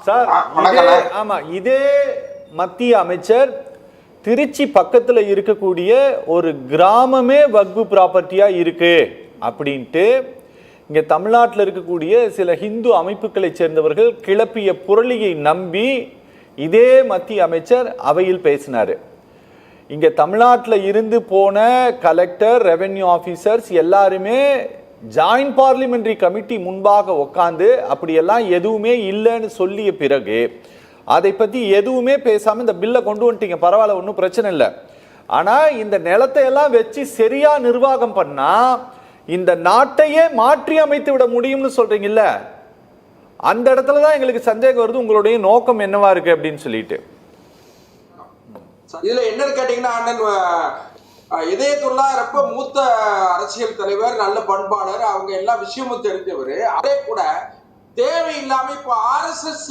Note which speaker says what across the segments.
Speaker 1: Sir ஆமா, இதே மத்திய அமைச்சர் திருச்சி பக்கத்துல இருக்கக்கூடிய ஒரு கிராமமே வக்ஃப் ப்ராப்பர்ட்டியா இருக்கு அப்படின்ட்டு இங்க தமிழ்நாட்டில் இருக்கக்கூடிய சில ஹிந்து அமைப்புகளை சேர்ந்தவர்கள் கிளப்பிய புரளியை நம்பி இதே மத்திய அமைச்சர் அவையில் பேசினாரு. இங்க தமிழ்நாட்டில் இருந்து போன கலெக்டர், ரெவென்யூ ஆபீசர்ஸ் எல்லாருமே ஜாயிண்ட் பார்லிமெண்டரி கமிட்டி முன்பாக உட்காந்து அப்படியெல்லாம் எதுவுமே இல்லைன்னு சொல்லிய பிறகு அதை பத்தி எதுவுமே பேசாம இந்த பில்லை கொண்டு வந்துட்டீங்க, பரவாயில்ல, ஒன்றும் பிரச்சனை இல்லை. ஆனா இந்த நிலத்தை எல்லாம் வச்சு சரியா நிர்வாகம் பண்ணா இந்த நாட்டையே மாற்றி அமைத்து விட முடியும்னு சொல்றீங்கல்ல, அந்த இடத்துலதான் எங்களுக்கு சந்தேகம் வருது, உங்களுடைய நோக்கம் என்னவா இருக்கு அப்படின்னு சொல்லிட்டு.
Speaker 2: இதுல என்னன்னு கேட்டீங்கன்னா, அண்ணன் இதயத்துல்லா ரொம்ப மூத்த அரசியல் தலைவர், நல்ல பண்பாளர், அவங்க எல்லா விஷயமும் தெரிஞ்சவர். அதே கூட தேவையில்லாம இப்ப RSS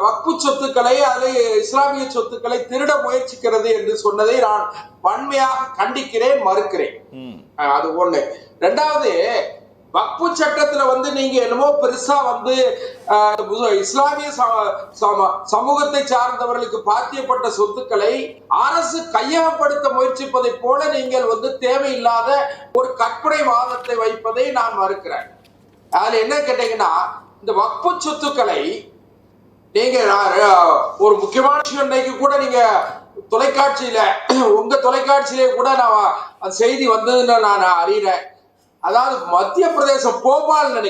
Speaker 2: வக்ஃபு சொத்துக்களை, அதில் இஸ்லாமிய சொத்துக்களை திருட முயற்சிக்கிறது என்று சொன்னதை நான் வன்மையாக கண்டிக்கிறேன், மறுக்கிறேன். அது ஒண்ணு. ரெண்டாவது, வக்ஃபு சட்டத்துல நீங்க என்னமோ பெருசா இஸ்லாமிய சமூகத்தை சார்ந்தவர்களுக்கு பாத்தியப்பட்ட சொத்துக்களை அரசு கையகப்படுத்த முயற்சிப்பதை போல நீங்கள் தேவையில்லாத ஒரு கற்பனை வாதத்தை வைப்பதை நான் மறுக்கிறேன். அதுல என்ன கேட்டீங்கன்னா, இந்த வக்ஃபு சொத்துக்களை நீங்க ஒரு முக்கியமான விஷயம் இன்னைக்கு கூட நீங்க தொலைக்காட்சியில, உங்க தொலைக்காட்சியிலே கூட நான் செய்தி வந்ததுன்னு நான் அறிகிறேன். அதாவது மத்திய பிரதேசம் போபால்ல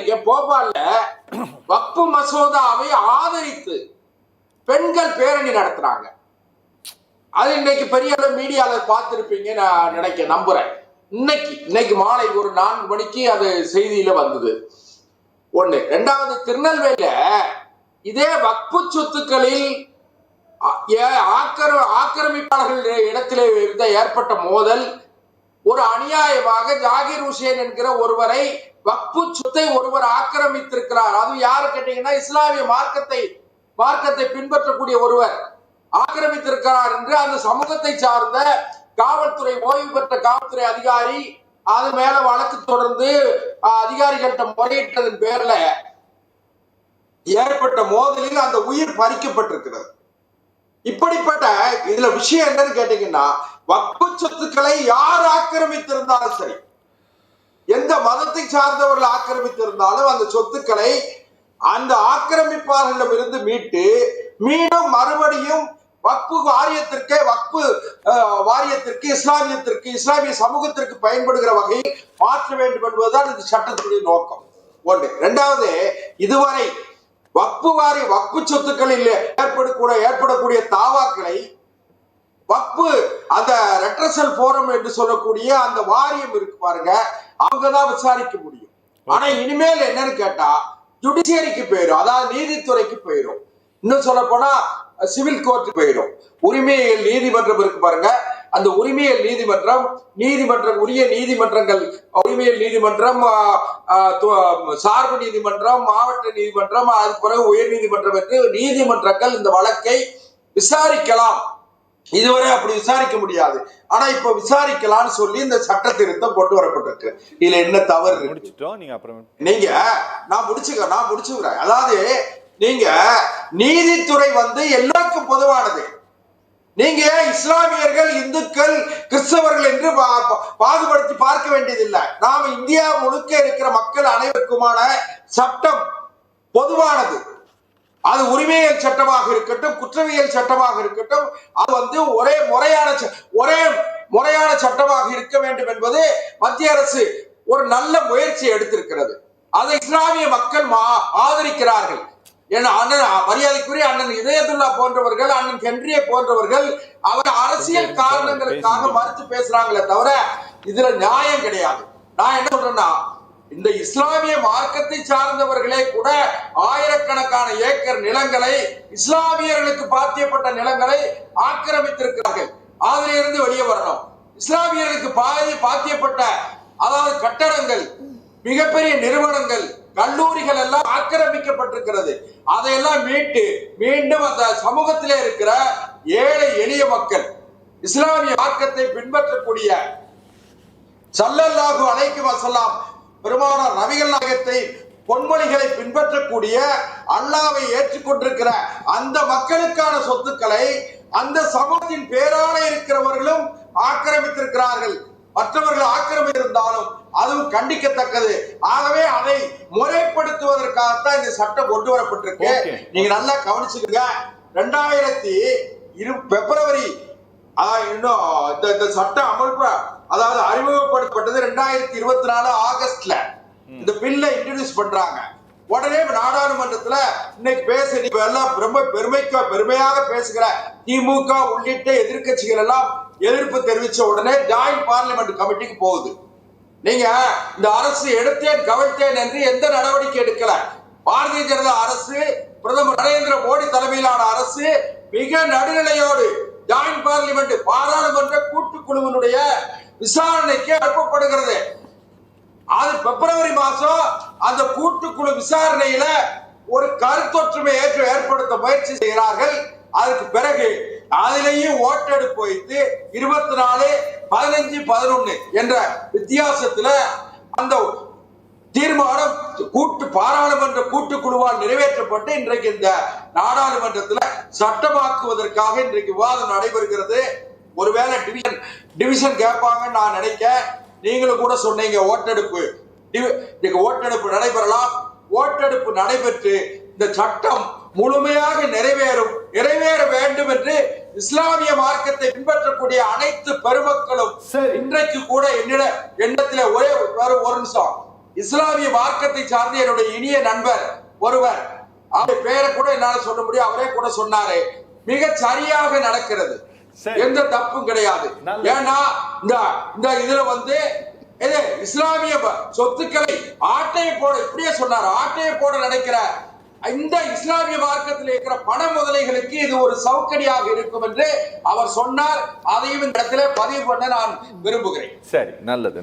Speaker 2: வக்ஃபு மசோதாவை ஆதரித்து பெண்கள் பேரணி நடத்துறாங்க. அது இன்னைக்கு பெரிய மீடியால பார்த்திருப்பீங்க நான் நம்புறேன். இன்னைக்கு மாலை ஒரு 4 மணிக்கு அது செய்தியில வந்தது. ஒண்ணு. ரெண்டாவது, திருநெல்வேலியில இதே வக்ஃபு சொத்துக்களில் ஆக்கிரமிப்பாளர்கள் இடத்திலே ஏற்பட்ட மோதல், ஒரு அநியாயமாக ஜாகிர் ஹுசேன் என்கிற ஒருவரை வக்ஃபு சொத்தை ஒருவர் ஆக்கிரமித்திருக்கிறார். அது யாரு கேட்டீங்கன்னா, இஸ்லாமிய மார்க்கத்தை பின்பற்றக்கூடிய ஒருவர் ஆக்கிரமித்திருக்கிறார் என்று அந்த சமூகத்தை சார்ந்த காவல்துறை, ஓய்வு பெற்ற காவல்துறை அதிகாரி அது மேல வழக்கு தொடர்ந்து அதிகாரிகள்கிட்ட முறையிட்டதன் பேர்ல ஏற்பட்ட மோதலில் அந்த உயிர் பறிக்கப்பட்டிருக்கிறது. இப்படிப்பட்ட இதுல விஷயம் என்னன்னு கேட்டீங்கன்னா, வக்ஃபு சொத்துக்களை யார் ஆக்கிரமித்திருந்தாலும் சரி, எந்த மதத்தை சார்ந்தவர்கள் ஆக்கிரமித்திருந்தாலும் அந்த சொத்துக்களை அந்த ஆக்கிரமிப்பாளர்களிடமிருந்து மீட்டு மீண்டும் மறுபடியும் வக்ஃபு வாரியத்திற்கு இஸ்லாமிய சமூகத்திற்கு பயன்படுகிற வகையில் மாற்ற வேண்டும் என்பதுதான் இந்த சட்டத்துடைய நோக்கம். ஒன்று. இரண்டாவது, இதுவரை வக்ஃபு சொத்துக்களில் ஏற்படக்கூடிய தாவாக்களை வக்ஃபு அந்த ரெட்ரஸல் போரம் என்று சொல்லக்கூடிய அந்த வாரியம் இருக்கு பாருங்க, அவங்கதான் விசாரிக்க முடியும். ஆனா இனிமேல் என்னன்னு கேட்டா ஜுடிஷியரிக்கு போயிடும், அதாவது நீதித்துறைக்கு போயிடும். இன்னும் சொல்ல போனா சிவில் கோர்ட் போயிடும். உரிமையியல் நீதிமன்றம் இருக்கு பாருங்க, அந்த உரிமையியல் உரிய நீதிமன்றங்கள், உரிமையியல் நீதிமன்றம், சார்பு நீதிமன்றம், மாவட்ட நீதிமன்றம், அதுக்கு பிறகு உயர் நீதிமன்றம் என்று நீதிமன்றங்கள் இந்த வழக்கை விசாரிக்கலாம். இதுவரை அப்படி விசாரிக்க முடியாது. ஆனா இப்ப விசாரிக்கலாம்னு சொல்லி இந்த சட்ட திருத்தம் கொண்டு வரப்பட்டிருக்கு. இதுல என்ன தவறு? நீங்க நான் முடிச்சுக்கிறேன். அதாவது நீங்க நீதித்துறை எல்லாருக்கும் பொதுவானது. நீங்க இஸ்லாமியர்கள், இந்துக்கள், கிறிஸ்தவர்கள் என்று பாகுபடுத்தி பார்க்க வேண்டியதில்லை. நாம இந்தியா முழுக்க இருக்கிற மக்கள் அனைவருக்குமான சட்டம் பொதுவானது. அது உரிமையியல் சட்டமாக இருக்கட்டும், குற்றவியல் சட்டமாக இருக்கட்டும், அது ஒரே முறையான சட்டமாக இருக்க வேண்டும் என்பது மத்திய அரசு ஒரு நல்ல முயற்சி எடுத்திருக்கிறது. அதை இஸ்லாமிய மக்கள் ஆதரிக்கிறார்கள். மரியாதைக்குரிய அண்ணன் இதயத்துல்லா போன்றவர்கள், அண்ணன் ஹென்ரியை போன்றவர்கள் அவர் அரசியல் காரணங்களுக்காக மறுத்து பேசுறாங்களே தவிர இதுல நியாயம் கிடையாது. நான் என்ன சொல்றேன்னா, இந்த இஸ்லாமிய மார்க்கத்தை சார்ந்தவர்களே கூட ஆயிரக்கணக்கான ஏக்கர் நிலங்களை, இஸ்லாமியர்களுக்கு பாத்தியப்பட்ட நிலங்களை ஆக்கிரமித்திருக்கிறார்கள். அதுல இருந்து வெளியே வரணும். இஸ்லாமியர்களுக்கு பாத்தியப்பட்ட அதாவது கட்டடங்கள், மிகப்பெரிய நிறுவனங்கள், கல்லூரிகள் எல்லாம் ஆக்கிரமிக்கப்பட்டிருக்கிறது. அதையெல்லாம் மீட்டு மீண்டும் அந்த சமூகத்திலே இருக்கிற ஏழை எளிய மக்கள், இஸ்லாமிய மார்க்கத்தை பின்பற்றக்கூடிய ஸல்லல்லாஹு அலைஹி வஸல்லம் பெருமானார் நபிகள் நாயகத்தை பொன்மொழிகளை பின்பற்றக்கூடிய அல்லாவை ஏற்றுக்கொண்டிருக்கிற அந்த மக்களுக்கான சொத்துக்களை அந்த சமூகத்தின் பேரான இருக்கிறவர்களும் ஆக்கிரமித்திருக்கிறார்கள். மற்றவர்கள் ஆக்கிரமித்திருந்தாலும் அதுவும் கண்டிக்கத்தக்கது. ஆகவே அதை முறைப்படுத்துவதற்காகத்தான் இந்த சட்டம் கொண்டு வரப்பட்டிருக்கு. நீங்க நல்லா கவனிச்சுக்கங்க. 2020 பிப்ரவரி இந்த சட்டம் அதாவது அறிமுகப்படுத்தப்பட்டது 2024 ஆகஸ்ட்ல இந்த பில்ல இன்ட்ரோடியூஸ் பண்றாங்க. உடனே நாடாளுமன்றத்துல இன்னைக்கு நீங்க எல்லாம் ரொம்ப பெருமையாக பேசுகிற திமுக உள்ளிட்ட எதிர்கட்சிகள் எல்லாம் எதிர்ப்பு தெரிவிச்ச உடனே ஜாயிண்ட் பார்லிமெண்ட் கமிட்டிக்கு போகுது. நீங்க இந்த அரசு எடுத்தேன் கவிழ்த்தேன் என்று எந்த நடவடிக்கை எடுக்கல. பாரதிய ஜனதா அரசு, பிரதமர் நரேந்திர மோடி தலைமையிலான அரசு மிக நடுநிலையோடு ஜாயிண்ட் பார்லிமெண்ட் பாராளுமன்ற கூட்டுக்குழுவினுடைய விசாரணைக்கு அனுப்பப்படுகிறது. அது பிப்ரவரி மாசம் அந்த கூட்டுக்குழு விசாரணையில ஒரு கருத்தொற்றுமை ஏற்படுத்த முயற்சி செய்கிறார்கள். அதுக்கு பிறகு அதிலேயும் ஓட்டெடுப்பு வைத்து 24-15-11 என்ற வித்தியாசத்துல அந்த தீர்மானம் பாராளுமன்ற கூட்டுக்குழுவால் நிறைவேற்றப்பட்டு இன்றைக்கு இந்த நாடாளுமன்றத்தில் சட்டமாக்குவதற்காக இன்றைக்கு விவாதம் நடைபெறுகிறது. ஒருவேளை டிவிஷன் கேட்பாங்கன்னு நான் நினைக்க. நீங்களும் கூட சொன்னீங்க ஓட்டெடுப்பு நடைபெறலாம். ஓட்டெடுப்பு நடைபெற்று இந்த சட்டம் முழுமையாக நிறைவேற வேண்டும் என்று இஸ்லாமிய மார்க்கத்தை பின்பற்றக்கூடிய அனைத்து பெருமக்களும் இன்றைக்கு கூட எண்ணத்தில் ஒரே ஒரு நிமிஷம், இஸ்லாமிய மார்க்கத்தை சார்ந்த என்னுடைய இனிய நண்பர் ஒருவர், அவர் பேரை கூட என்னால சொல்ல முடியும், அவரே கூட சொன்னாரு, மிக சரியாக நடக்கிறது, எந்த தப்பும் கிடையாது. ஏன்னா இந்த இதுல இஸ்லாமிய சொத்துக்களை ஆட்டையை போட இப்படியே சொன்னார், ஆட்டையை போட நினைக்கிற இந்த இஸ்லாமிய மார்க்கத்தில் இருக்கிற பண முதலைகளுக்கு இது ஒரு சவுக்கடியாக இருக்கும் என்று அவர் சொன்னார். அதையும் இந்த இடத்துல பதிவு பண்ண நான் விரும்புகிறேன்.
Speaker 1: சரி, நல்லது.